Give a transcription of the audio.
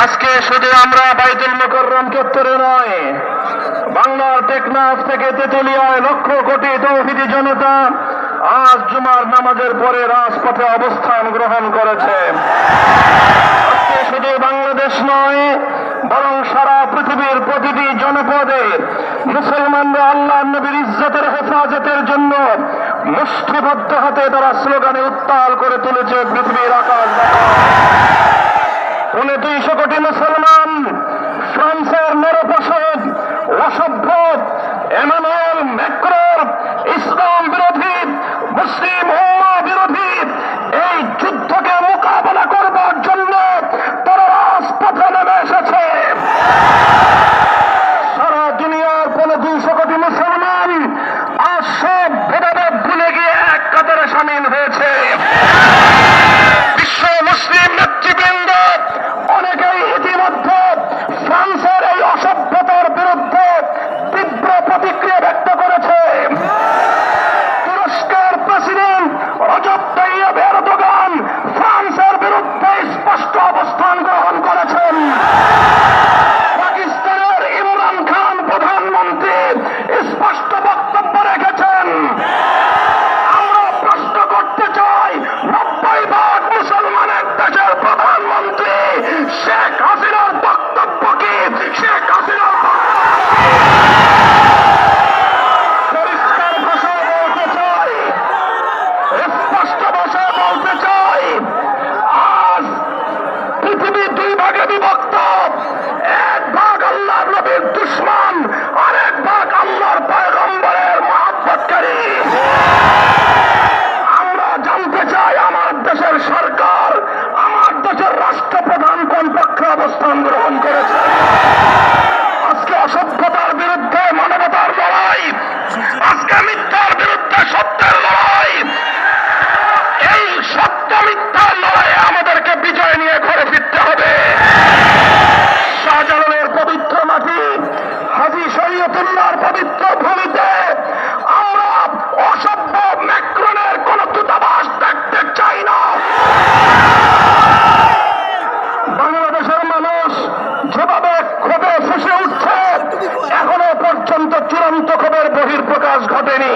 আজকে শুধু আমরা বাইতুল মুকাররম চত্বরে নয়, বাংলার টেকনাফ থেকে তেতুলিয়ায় লক্ষ কোটি তৌহিদি জনতা আজ জুমার নামাজের পরে রাজপথে অবস্থান গ্রহণ করেছে। আজকে শুধু বাংলাদেশ নয়, বরং সারা পৃথিবীর প্রতিটি জনপদে মুসলমানরা আল্লাহ নবীর ইজ্জতের হেফাজতের জন্য মুষ্টিবদ্ধ হাতে তারা স্লোগানে উত্তাল করে তুলেছে পৃথিবীর আকাশ। ২৯ কোটি মুসলমান ফ্রান্সের নরপশদ অসভ্য এমানুয়েল ম্যাক্রোর ইসলাম বিরোধী মুসলিম উম্মাহ বিরোধী এই যুদ্ধকে মোকাবেলা করবার জন্য তারা রাজপথে নেমে এসেছে। সারা দুনিয়ার ২৫ কোটি মুসলমান আজ সব ভেদাভেদ ভুলে গিয়ে এক কাতারে সামিল হয়েছে। বিশ্ব মুসলিম নেতৃবৃন্দ অনেকেই ইতিমধ্যে ফ্রান্সের এই অসভ্যতার বিরুদ্ধে তীব্র প্রতিক্রিয়া ব্যক্ত করেছে। তুরস্কের প্রেসিডেন্ট রজব তাইয়্যিব এরদোগান ফ্রান্সের বিরুদ্ধে স্পষ্ট অবস্থান গ্রহণ করেছেন। পাকিস্তানের ইমরান খান প্রধানমন্ত্রী স্পষ্ট বক্তব্য রেখেছেন। আমরা প্রশ্ন করতে চাই, ৯০% মুসলমানের দেশের প্রধানমন্ত্রী শেখ হাসিনার বক্তব্য কি? শেখ হাসিনার পরিষ্কার ভাষায় বলতে চাই, স্পষ্ট ভাষায় বলতে চাই, আজ পৃথিবী দুই ভাগে বিভক্ত। এক ভাগ আল্লাহর নবীর দুশমন, আর এক ভাগ আল্লাহর পয়গম্বরের মহব্বতকারী। আমরা জানতে চাই আমার দেশের সরকার, আমার দেশের রাষ্ট্রপ্রধান কোন পক্ষে অবস্থান গ্রহণ করেছে। আজকে অসভ্যতার বিরুদ্ধে মানবতার লড়াই, আজকে মিথ্যার বিরুদ্ধে সত্যের লড়াই। এই সত্য মিথ্যার লড়াইয়ে আমাদেরকে বিজয় নিয়ে ঘরে ফিরতে হবে। শাহজালালের পবিত্র মাটি, হাজী শরীয়তুল্লাহর পবিত্র ভূমিতে আমরা অসভ্য ম্যাক্রনের কোন দূতাবাস দেখতে চাই না। বাংলাদেশের মানুষ যেভাবে ক্ষোভে ফুঁসে উঠছে, এখনো পর্যন্ত চূড়ান্ত ক্ষোভের বহিঃপ্রকাশ ঘটেনি।